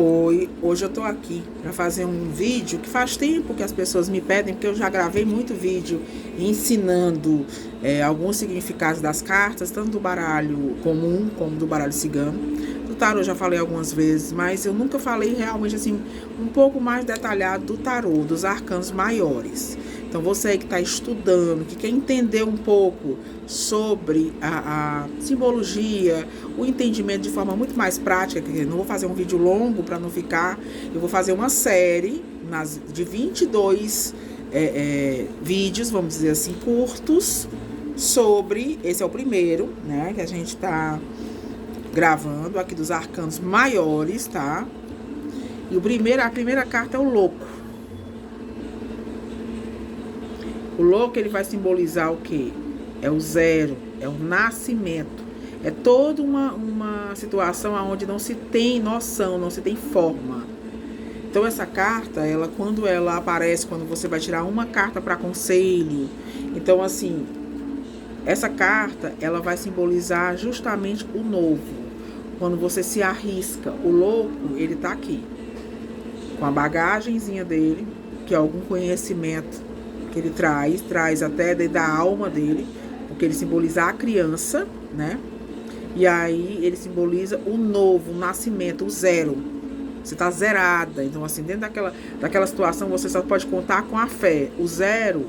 Oi, hoje eu tô aqui para fazer um vídeo que faz tempo que as pessoas me pedem, porque eu já gravei muito vídeo ensinando alguns significados das cartas, tanto do baralho comum como do baralho cigano. Do tarô eu já falei algumas vezes, mas eu nunca falei realmente assim um pouco mais detalhado do tarô, dos arcanos maiores. Então você aí que está estudando, que quer entender um pouco sobre a simbologia, o entendimento de forma muito mais prática, que não vou fazer um vídeo longo para não ficar, eu vou fazer uma série de 22 vídeos, vamos dizer assim, curtos, sobre, esse é o primeiro, né, que a gente está gravando aqui dos arcanos maiores, tá? E a primeira carta é o louco. O louco, ele vai simbolizar o quê? É o zero, é o nascimento. É toda uma situação onde não se tem noção, não se tem forma. Então essa carta, quando ela aparece, quando você vai tirar uma carta para conselho, então assim, essa carta, ela vai simbolizar justamente o novo. Quando você se arrisca, o louco, ele tá aqui, com a bagagenzinha dele, que é algum conhecimento que ele traz até dentro da alma dele, porque ele simboliza a criança, né? E aí ele simboliza o novo, o nascimento, o zero. Você tá zerada. Então, assim, dentro daquela situação, você só pode contar com a fé. O zero,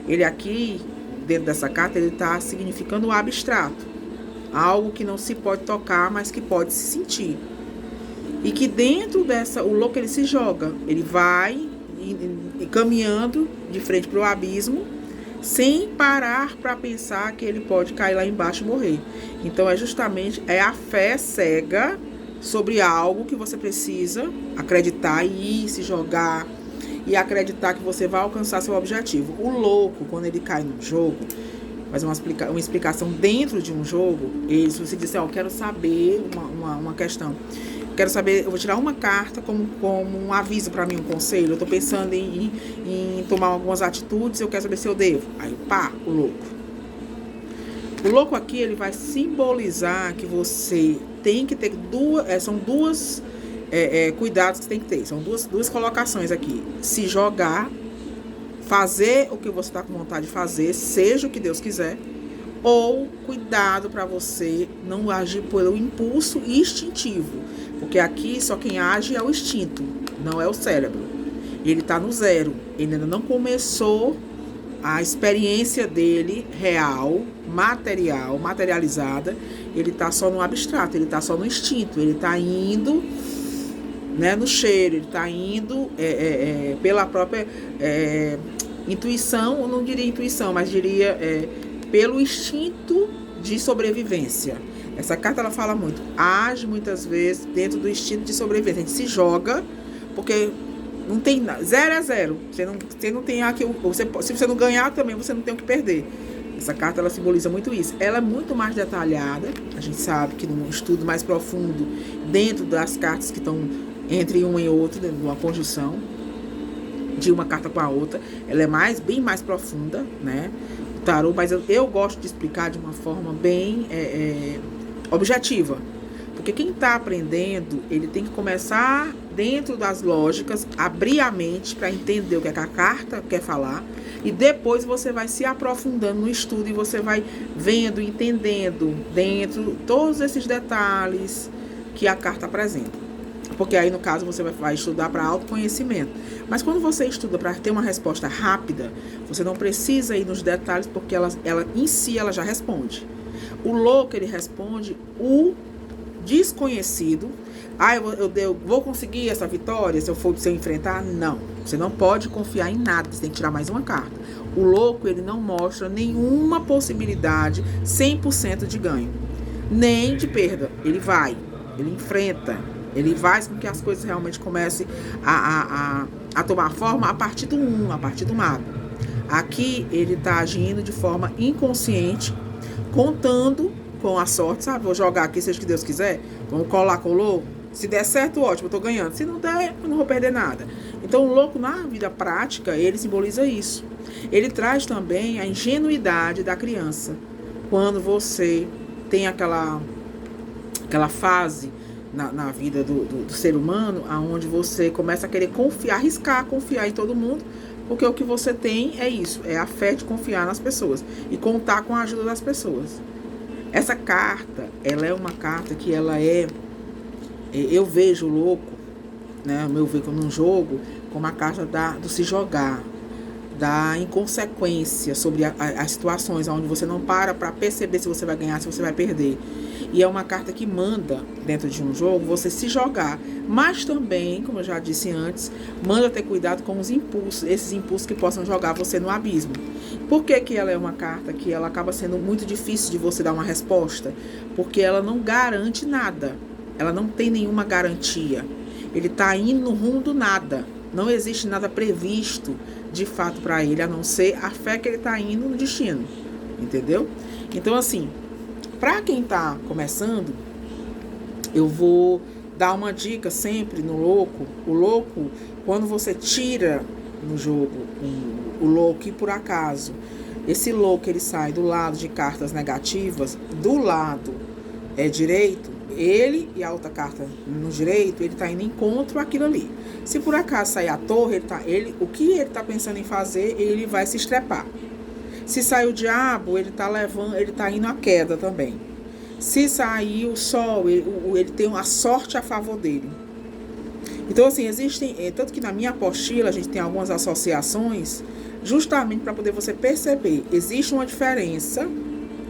ele aqui, dentro dessa carta, ele tá significando o abstrato. Algo que não se pode tocar, mas que pode se sentir. E que dentro o louco, ele se joga. Ele vai caminhando de frente para o abismo, sem parar para pensar que ele pode cair lá embaixo e morrer. Então é justamente a fé cega sobre algo que você precisa acreditar e ir se jogar e acreditar que você vai alcançar seu objetivo. O louco, quando ele cai no jogo, faz uma explicação dentro de um jogo, e se você disser, eu quero saber uma questão, quero saber, eu vou tirar uma carta como um aviso para mim, um conselho. Eu estou pensando em tomar algumas atitudes, eu quero saber se eu devo. Aí, pá, o louco. O louco aqui, ele vai simbolizar que você tem que ter são duas cuidados que você tem que ter. São duas colocações aqui. Se jogar, fazer o que você está com vontade de fazer, seja o que Deus quiser, ou cuidado para você não agir pelo impulso instintivo. Porque aqui só quem age é o instinto, não é o cérebro. Ele está no zero, ele ainda não começou a experiência dele real, materializada. Ele está só no abstrato, ele está só no instinto, ele está indo, né, no cheiro, ele está indo pela própria intuição, eu não diria intuição, mas diria pelo instinto de sobrevivência. Essa carta, ela fala muito, age muitas vezes dentro do instinto de sobrevivência. A gente se joga, porque não tem nada, zero é zero. Você não tem aqui, se você não ganhar também, você não tem o que perder. Essa carta, ela simboliza muito isso. Ela é muito mais detalhada, a gente sabe que num estudo mais profundo, dentro das cartas que estão entre uma e outra, dentro de uma conjunção de uma carta com a outra, ela é bem mais profunda, né? O tarô, mas eu gosto de explicar de uma forma bem objetiva, porque quem está aprendendo, ele tem que começar dentro das lógicas, abrir a mente para entender o que a carta quer falar, e depois você vai se aprofundando no estudo e você vai vendo, entendendo dentro todos esses detalhes que a carta apresenta. Porque aí, no caso, você vai estudar para autoconhecimento. Mas quando você estuda para ter uma resposta rápida, você não precisa ir nos detalhes, porque ela em si, ela já responde. O louco, ele responde o desconhecido. Eu vou conseguir essa vitória se eu enfrentar? Não. Você não pode confiar em nada, você tem que tirar mais uma carta. O louco, ele não mostra nenhuma possibilidade 100% de ganho, nem de perda. Ele enfrenta, ele faz com que as coisas realmente comecem a tomar forma a partir a partir do mago. Aqui ele está agindo de forma inconsciente, contando com a sorte, sabe? Vou jogar aqui, seja o que Deus quiser. Vamos colar, colou. Se der certo, ótimo, eu tô ganhando. Se não der, eu não vou perder nada. Então, o louco, na vida prática, ele simboliza isso. Ele traz também a ingenuidade da criança. Quando você tem aquela fase na vida do ser humano, aonde você começa a querer confiar, arriscar, confiar em todo mundo, porque o que você tem é isso, é a fé de confiar nas pessoas e contar com a ajuda das pessoas. Essa carta, ela é uma carta que ela eu vejo o louco, né, o meu ver num jogo, como a carta do se jogar, da inconsequência sobre as situações onde você não para perceber se você vai ganhar, se você vai perder. E é uma carta que manda, dentro de um jogo, você se jogar. Mas também, como eu já disse antes, manda ter cuidado com os impulsos, esses impulsos que possam jogar você no abismo. Por que ela é uma carta que ela acaba sendo muito difícil de você dar uma resposta? Porque ela não garante nada. Ela não tem nenhuma garantia. Ele está indo no rumo do nada. Não existe nada previsto de fato para ele, a não ser a fé que ele está indo no destino. Entendeu? Então, assim, para quem está começando, eu vou dar uma dica sempre no louco. O louco, quando você tira no jogo o louco e por acaso esse louco ele sai do lado de cartas negativas, do lado direito, ele e a outra carta no direito, ele está indo em encontro àquilo ali. Se por acaso sair a torre, o que ele está pensando em fazer, ele vai se estrepar. Se sair o diabo, ele está indo à queda também. Se sair o sol, ele tem a sorte a favor dele. Então, assim, existem, tanto que na minha apostila a gente tem algumas associações, justamente para poder você perceber. Existe uma diferença,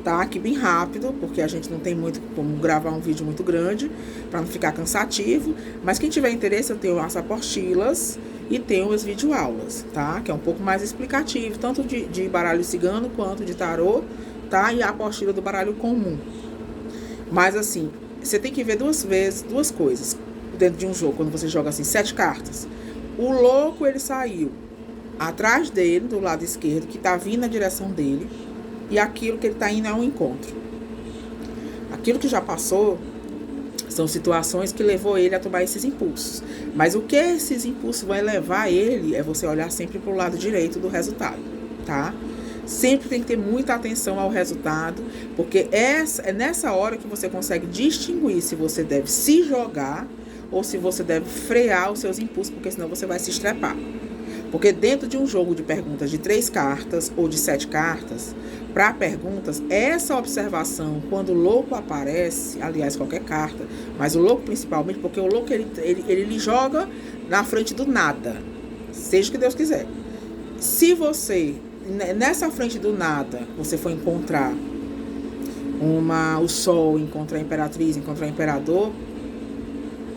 tá? Aqui bem rápido, porque a gente não tem muito como gravar um vídeo muito grande, para não ficar cansativo. Mas quem tiver interesse, eu tenho as apostilas e tenho as videoaulas, tá? Que é um pouco mais explicativo, tanto de baralho cigano quanto de tarô, tá? E a apostila do baralho comum. Mas assim, você tem que ver duas coisas dentro de um jogo, quando você joga assim, 7 cartas. O louco, ele saiu atrás dele, do lado esquerdo, que tá vindo na direção dele, e aquilo que ele tá indo é um encontro. Aquilo que já passou são situações que levou ele a tomar esses impulsos. Mas o que esses impulsos vai levar ele é você olhar sempre pro lado direito do resultado, tá? Sempre tem que ter muita atenção ao resultado, porque é nessa hora que você consegue distinguir se você deve se jogar ou se você deve frear os seus impulsos, porque senão você vai se estrepar. Porque dentro de um jogo de perguntas de 3 cartas ou de 7 cartas, para perguntas, essa observação, quando o louco aparece, aliás, qualquer carta, mas o louco principalmente, porque o louco ele joga na frente do nada, seja o que Deus quiser. Se você, nessa frente do nada, você for encontrar o sol, encontrar a imperatriz, encontrar o imperador,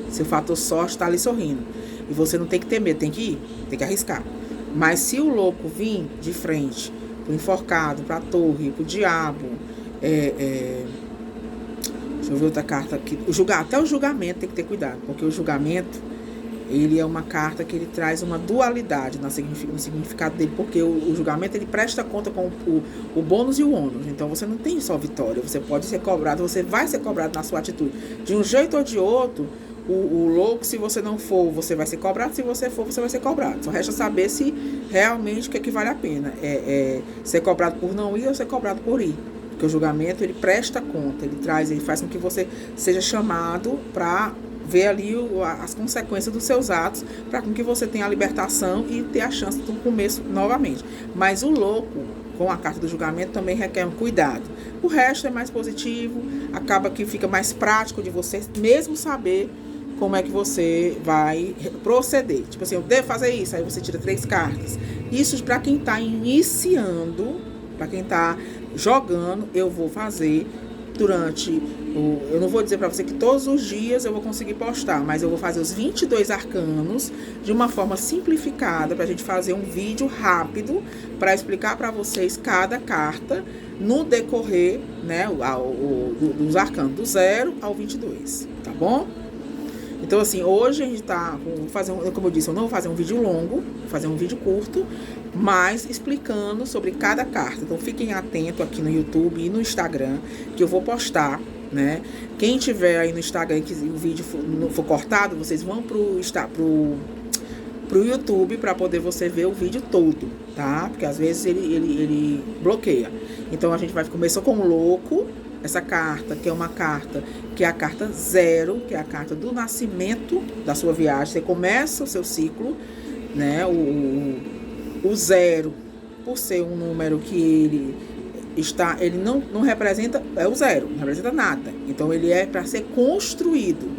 seu fator sorte está ali sorrindo. E você não tem que ter medo, tem que ir, tem que arriscar. Mas se o louco vir de frente, pro enforcado, pra torre, pro diabo, deixa eu ver outra carta aqui. Até o julgamento tem que ter cuidado, porque o julgamento, ele é uma carta que ele traz uma dualidade no significado dele, porque o julgamento, ele presta conta com o bônus e o ônus. Então você não tem só vitória, você pode ser cobrado, você vai ser cobrado na sua atitude. De um jeito ou de outro, o louco, se você não for, você vai ser cobrado. Se você for, você vai ser cobrado. Só resta saber se realmente o que é que vale a pena. Ser cobrado por não ir ou ser cobrado por ir. Porque o julgamento, ele presta conta, ele faz com que você seja chamado para ver ali as consequências dos seus atos, para com que você tenha a libertação e ter a chance do começo novamente. Mas o louco, com a carta do julgamento, também requer um cuidado. O resto é mais positivo, acaba que fica mais prático de você mesmo saber como é que você vai proceder. Tipo assim, eu devo fazer isso, aí você tira 3 cartas. Isso para quem está iniciando, para quem está jogando, eu vou fazer eu não vou dizer para você que todos os dias eu vou conseguir postar, mas eu vou fazer os 22 arcanos de uma forma simplificada, para a gente fazer um vídeo rápido para explicar para vocês cada carta no decorrer, né, dos arcanos do 0 ao 22, tá bom? Então, assim, hoje a gente tá, como eu disse, eu não vou fazer um vídeo longo, vou fazer um vídeo curto, mas explicando sobre cada carta. Então, fiquem atentos aqui no YouTube e no Instagram, que eu vou postar, né? Quem tiver aí no Instagram que o vídeo for cortado, vocês vão pro YouTube para poder você ver o vídeo todo, tá? Porque às vezes ele bloqueia. Então, a gente começou com o louco, essa carta, que é uma carta, que é a carta 0, que é a carta do nascimento da sua viagem. Você começa o seu ciclo, né? O 0, por ser um número que ele não representa, é o 0, não representa nada. Então ele é para ser construído.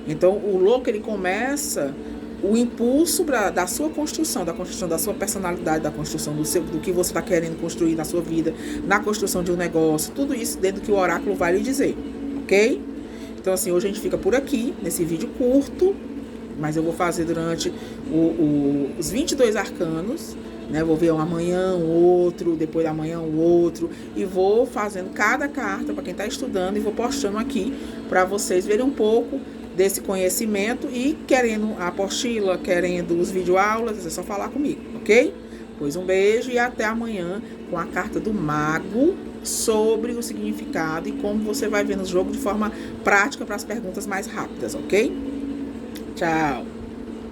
Então o louco, ele começa o impulso da sua construção, da construção da sua personalidade, da construção do que você está querendo construir na sua vida, na construção de um negócio, tudo isso dentro do que o oráculo vai lhe dizer, ok? Então assim, hoje a gente fica por aqui, nesse vídeo curto, mas eu vou fazer durante os 22 arcanos, né? Vou ver um amanhã, um outro, depois da manhã um outro, e vou fazendo cada carta para quem está estudando e vou postando aqui para vocês verem um pouco desse conhecimento, e querendo a apostila, querendo os videoaulas, é só falar comigo, ok? Pois um beijo e até amanhã com a carta do mago sobre o significado e como você vai ver no jogo de forma prática para as perguntas mais rápidas, ok? Tchau!